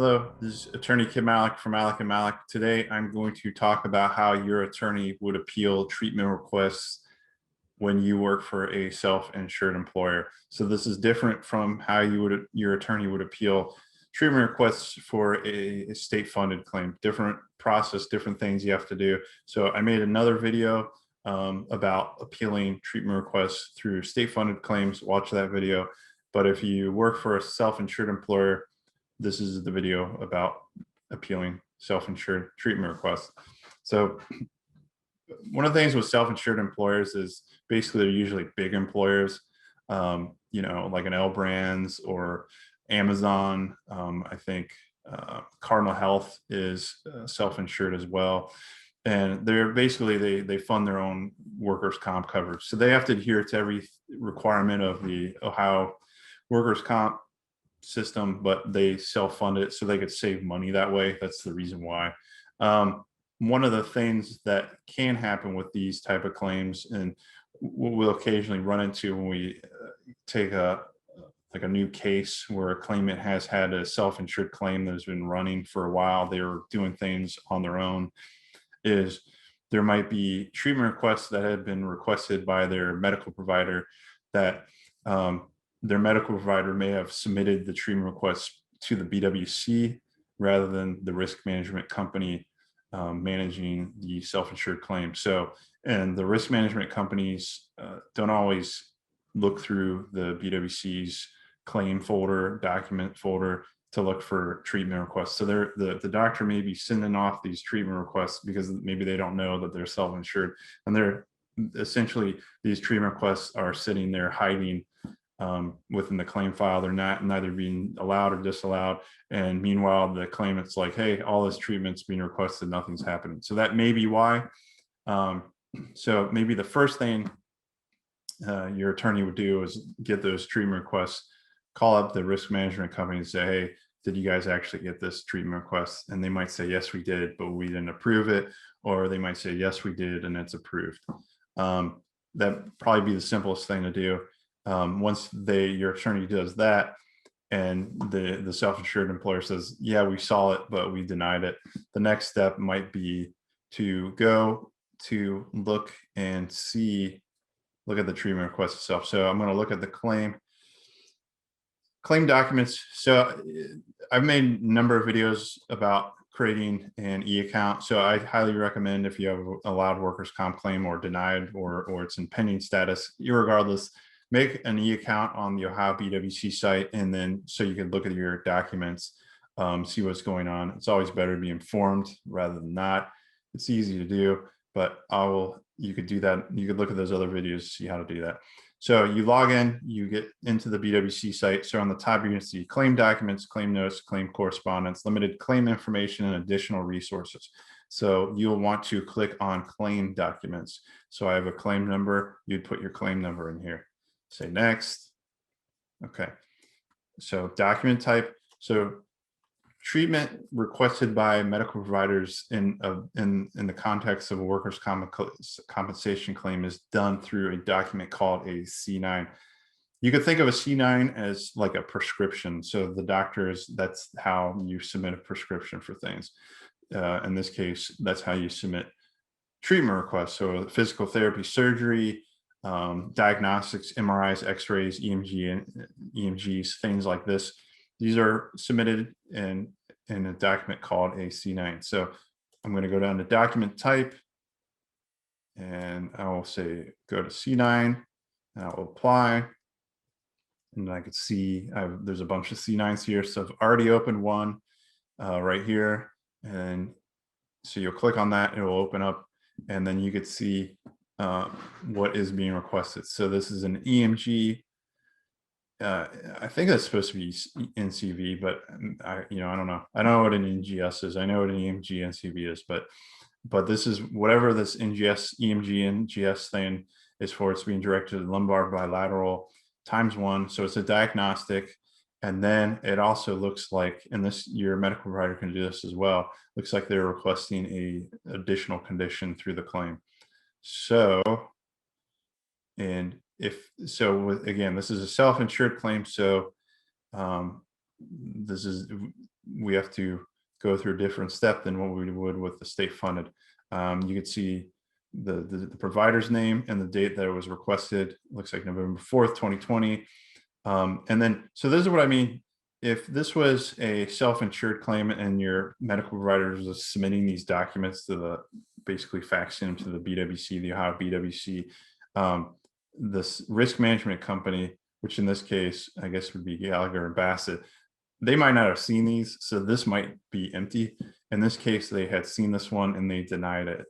Hello, this is Attorney Kim Malek from Malek and Malek. Today, I'm going to talk about how your attorney would appeal treatment requests when you work for a self-insured employer. So this is different from how your attorney would appeal treatment requests for a state-funded claim. Different process, different things you have to do. So I made another video about appealing treatment requests through state-funded claims. Watch that video. But if you work for a self-insured employer, this is the video about appealing self-insured treatment requests. So one of the things with self-insured employers is basically they're usually big employers, like an L Brands or Amazon. I think Cardinal Health is self-insured as well. And they're basically, they fund their own workers' comp coverage. So they have to adhere to every requirement of the Ohio workers' comp system, but they self-fund it so they could save money that way. That's the reason why. One of the things that can happen with these type of claims, and we'll occasionally run into when we take a new case where a claimant has had a self-insured claim that has been running for a while, they were doing things on their own, is there might be treatment requests that have been requested by their medical provider that their medical provider may have submitted the treatment request to the BWC rather than the risk management company managing the self-insured claim. So, and the risk management companies don't always look through the BWC's claim folder, document folder to look for treatment requests. So the doctor may be sending off these treatment requests because maybe they don't know that they're self-insured, and they're essentially, these treatment requests are sitting there hiding within the claim file. They're neither being allowed or disallowed. And meanwhile, the claimant's like, hey, all this treatment's being requested, nothing's happening. So that may be why. So maybe the first thing your attorney would do is get those treatment requests, call up the risk management company and say, hey, did you guys actually get this treatment request? And they might say, yes, we did, but we didn't approve it. Or they might say, yes, we did, and it's approved. That'd probably be the simplest thing to do. Once your attorney does that, and the self-insured employer says, yeah, we saw it, but we denied it, the next step might be to go to look at the treatment request itself. So I'm going to look at the claim documents. So I've made a number of videos about creating an e-account. So I highly recommend, if you have a allowed workers' comp claim or denied, or it's in pending status, irregardless, make an e-account on the Ohio BWC site, and then so you can look at your documents, see what's going on. It's always better to be informed rather than not. It's easy to do, but you could do that. You could look at those other videos to see how to do that. So you log in, you get into the BWC site. So on the top, you're going to see claim documents, claim notes, claim correspondence, limited claim information, and additional resources. So you'll want to click on claim documents. So I have a claim number. You'd put your claim number in here. Say next. Okay. So document type. So treatment requested by medical providers in the context of a workers' compensation claim is done through a document called a C9. You could think of a C9 as like a prescription. So the doctors, that's how you submit a prescription for things. In this case, that's how you submit treatment requests. So physical therapy, surgery, diagnostics, MRIs, X-rays, EMGs, things like this. These are submitted in a document called a C9. So I'm going to go down to document type, and I will say go to C9, and I will apply. And I could see there's a bunch of C9s here. So I've already opened one right here. And so you'll click on that, it will open up, and then you could see what is being requested. So this is an EMG. I think that's supposed to be NCV, but I don't know. I don't know what an NGS is. I know what an EMG NCV is, but this is whatever this EMG NGS thing is for. It's being directed to the lumbar bilateral ×1. So it's a diagnostic. And then it also looks like, and this, your medical provider can do this as well, looks like they're requesting a additional condition through the claim. So, and again, this is a self-insured claim. So this is we have to go through a different step than what we would with the state funded. You could see the provider's name and the date that it was requested. Looks like November 4th, 2020. And then, so this is what I mean. If this was a self-insured claim and your medical provider was submitting these documents to the, basically faxing them to the BWC, the Ohio BWC, this risk management company, which in this case, I guess would be Gallagher and Bassett, they might not have seen these, so this might be empty. In this case, they had seen this one and they denied it.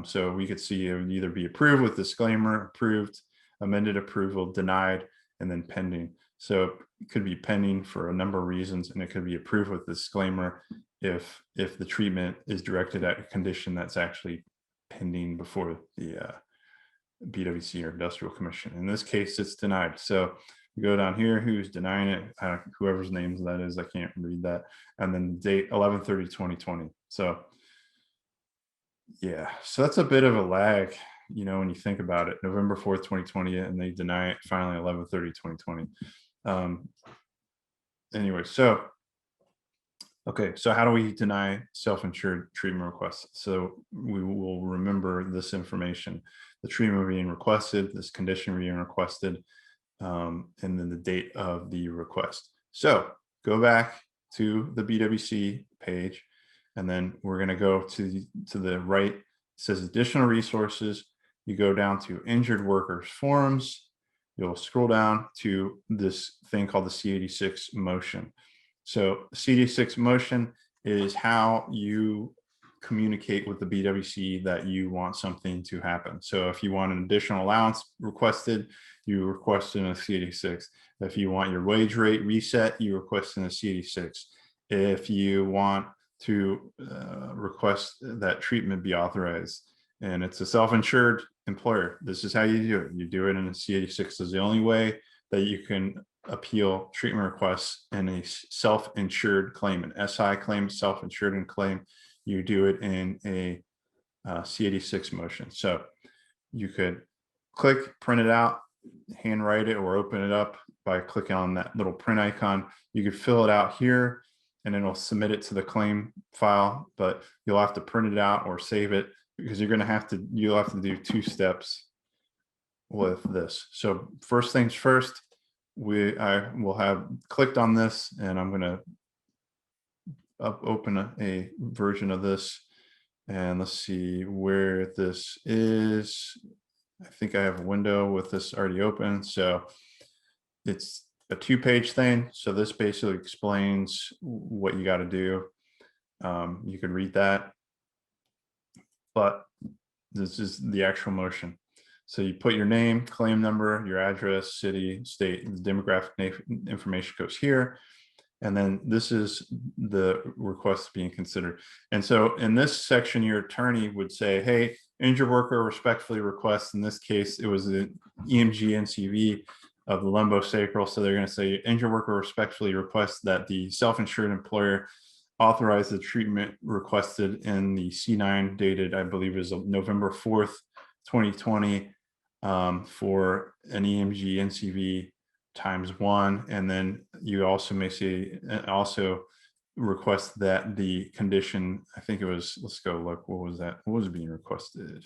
So we could see it would either be approved with disclaimer, approved, amended approval, denied, and then pending. So it could be pending for a number of reasons, and it could be approved with disclaimer if the treatment is directed at a condition that's actually pending before the BWC or Industrial Commission. In this case, it's denied. So we go down here, who's denying it, whoever's names that is, I can't read that. And then the date 11/30/2020. So yeah, so that's a bit of a lag, you know, when you think about it. November 4th, 2020, and they deny it finally 11/30/2020. Anyway, so okay, so how do we deny self-insured treatment requests? So we will remember this information: the treatment being requested, this condition being requested, and then the date of the request. So go back to the BWC page, and then we're going to go to the right. It says additional resources. You go down to injured workers forums. You'll scroll down to this thing called the C86 motion. So C86 motion is how you communicate with the BWC that you want something to happen. So if you want an additional allowance requested, you request in a C86. If you want your wage rate reset, you request in a C86. If you want to request that treatment be authorized, and it's a self-insured employer, this is how you do it. You do it in a C86. Is the only way that you can appeal treatment requests in a self-insured claim, an SI claim, self-insured and claim. You do it in a C86 motion. So you could click, print it out, handwrite it, or open it up by clicking on that little print icon. You could fill it out here and it'll submit it to the claim file, but you'll have to print it out or save it, because you'll have to do 2 steps with this. So first things first, I will have clicked on this, and I'm going to open a version of this, and let's see where this is. I think I have a window with this already open. So it's a 2-page thing. So this basically explains what you got to do. You can read that, but this is the actual motion. So you put your name, claim number, your address, city, state, the demographic information goes here. And then this is the request being considered. And so in this section, your attorney would say, hey, injured worker respectfully requests, in this case, it was the EMG NCV of the lumbosacral. So they're going to say, injured worker respectfully requests that the self-insured employer authorize the treatment requested in the C9 dated, I believe is November 4th, 2020, for an EMG NCV ×1. And then you also may say, also request that the condition, I think it was, let's go look, what was that? What was being requested?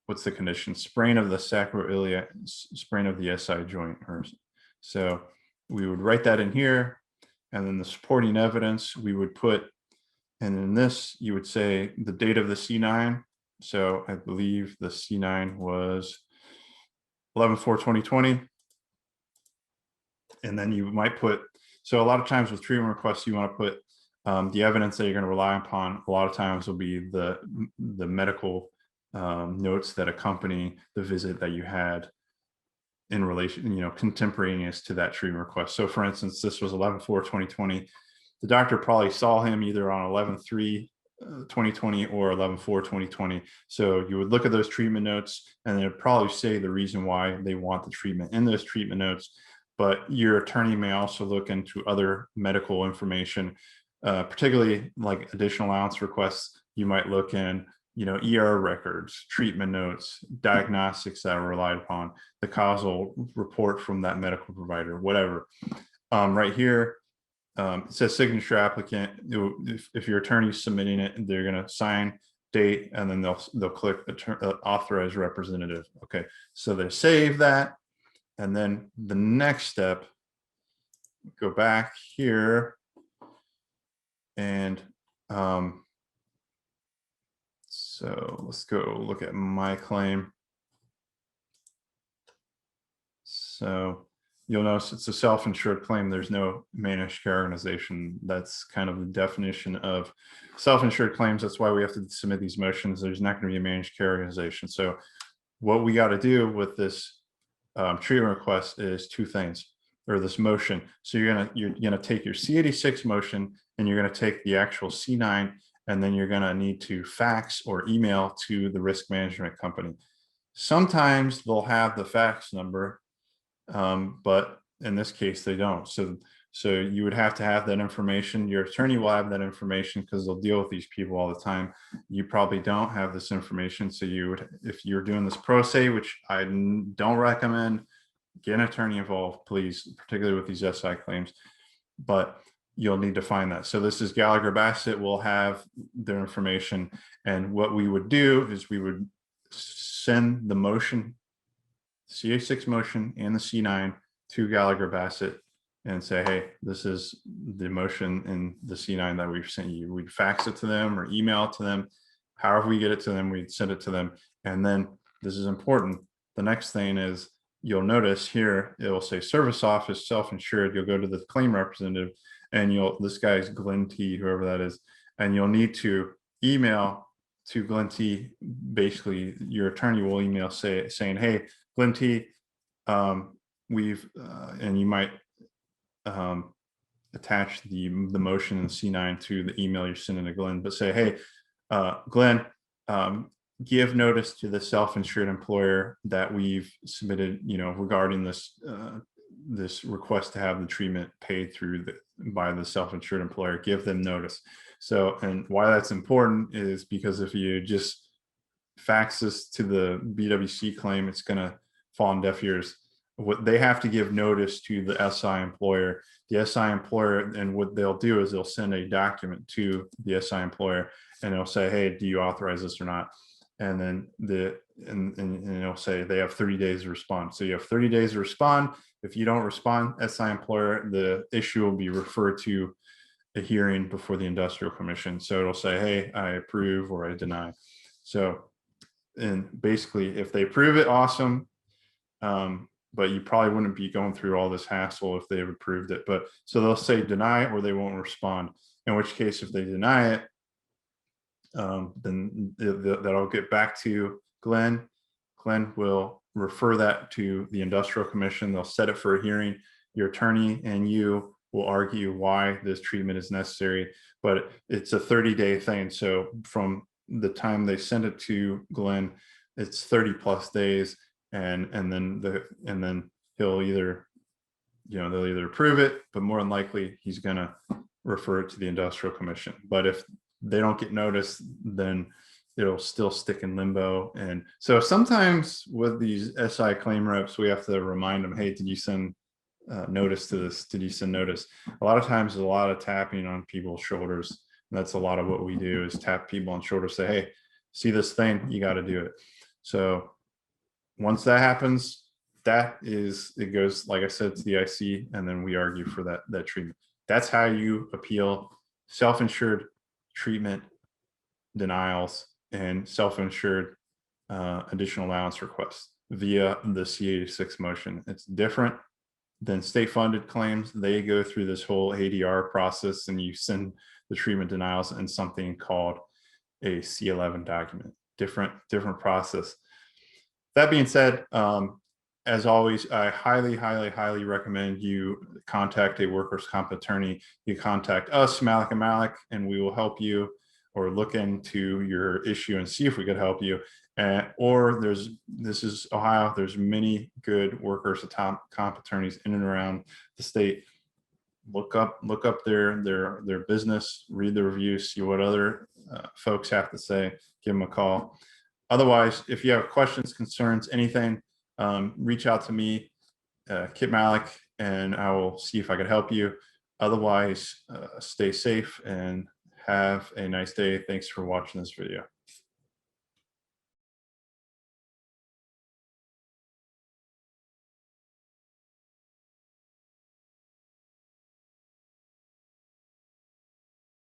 What's the condition? Sprain of the sacroiliac, sprain of the SI joint. So we would write that in here. And then the supporting evidence we would put, and in this, you would say the date of the C9. So I believe the C9 was 11/4/2020. And then you might put, so a lot of times with treatment requests, you want to put the evidence that you're going to rely upon. A lot of times will be the medical notes that accompany the visit that you had in relation, you know, contemporaneous to that treatment request. So for instance, this was 11/4/2020. The doctor probably saw him either on 11/3/2020 or 11/4/2020. So you would look at those treatment notes, and it'd probably say the reason why they want the treatment in those treatment notes. But your attorney may also look into other medical information, particularly like additional allowance requests. You might look in, you know, ER records, treatment notes, diagnostics that are relied upon, the causal report from that medical provider, whatever. Right here, it says signature applicant. If your attorney's submitting it, they're going to sign, date, and then they'll click authorize representative. Okay, so they save that, and then the next step, go back here, and so let's go look at my claim. So you'll notice it's a self-insured claim. There's no managed care organization. That's kind of the definition of self-insured claims. That's why we have to submit these motions. There's not going to be a managed care organization. So what we got to do with this treatment request is two things, or this motion. So you're gonna take your C86 motion, and you're gonna take the actual C9, and then you're gonna need to fax or email to the risk management company. Sometimes they'll have the fax number, but in this case they don't. So you would have to have that information. Your attorney will have that information because they'll deal with these people all the time. You probably don't have this information. So you would, if you're doing this pro se, which I don't recommend, get an attorney involved, please, particularly with these SI claims, but you'll need to find that. So this is Gallagher Bassett will have their information. And what we would do is we would send the motion, CA6 motion and the C9 to Gallagher Bassett and say, hey, this is the motion in the C9 that we've sent you. We'd fax it to them or email it to them. However we get it to them, we'd send it to them. And then this is important. The next thing is, you'll notice here, it will say service office, self-insured. You'll go to the claim representative, and this guy's Glenn T, whoever that is, and you'll need to email to Glenn T. Basically, your attorney will email saying, hey, Glenn T, and you might attach the motion in C9 to the email you're sending to Glenn, but say, hey, Glenn, give notice to the self-insured employer that we've submitted, regarding this this request to have the treatment paid by the self-insured employer. Give them notice. So, and why that's important is because if you just fax this to the BWC claim, it's going to fall on deaf ears. What they have to give notice to the SI employer. The SI employer, and what they'll do is they'll send a document to the SI employer, and they'll say, hey, do you authorize this or not? And then and they'll say they have 30 days to respond. So you have 30 days to respond. If you don't respond, SI employer, the issue will be referred to a hearing before the industrial commission. So it'll say, hey, I approve or I deny. So, and basically if they approve it, awesome. But you probably wouldn't be going through all this hassle if they've approved it. But so they'll say deny or they won't respond. In which case, if they deny it, then that'll get back to Glenn. Glenn will refer that to the industrial commission. They'll set it for a hearing. Your attorney and you will argue why this treatment is necessary, but it's a 30-day thing. So from the time they send it to Glenn, it's 30+ days, and then he'll either, they'll either approve it, but more than likely he's going to refer it to the industrial commission. But if they don't get notice, then it'll still stick in limbo. And so sometimes with these SI claim reps, we have to remind them, hey, did you send notice to this? Did you send notice? A lot of times there's a lot of tapping on people's shoulders. And that's a lot of what we do, is tap people on the shoulder, say, hey, see this thing, you got to do it. So once that happens, it goes, like I said, to the IC, and then we argue for that treatment. That's how you appeal self-insured treatment denials and self-insured additional allowance requests via the C86 motion. It's different than state-funded claims. They go through this whole ADR process, and you send the treatment denials in something called a C11 document. Different process. That being said, as always, I highly, highly, highly recommend you contact a workers' comp attorney. You contact us, Malek and Malek, and we will help you or look into your issue and see if we could help you. Or this is Ohio. There's many good workers' comp attorneys in and around the state. Look up their business, read the reviews, see what other folks have to say. Give them a call. Otherwise, if you have questions, concerns, anything, reach out to me, Kit Malek, and I will see if I could help you. Otherwise, stay safe and have a nice day. Thanks for watching this video.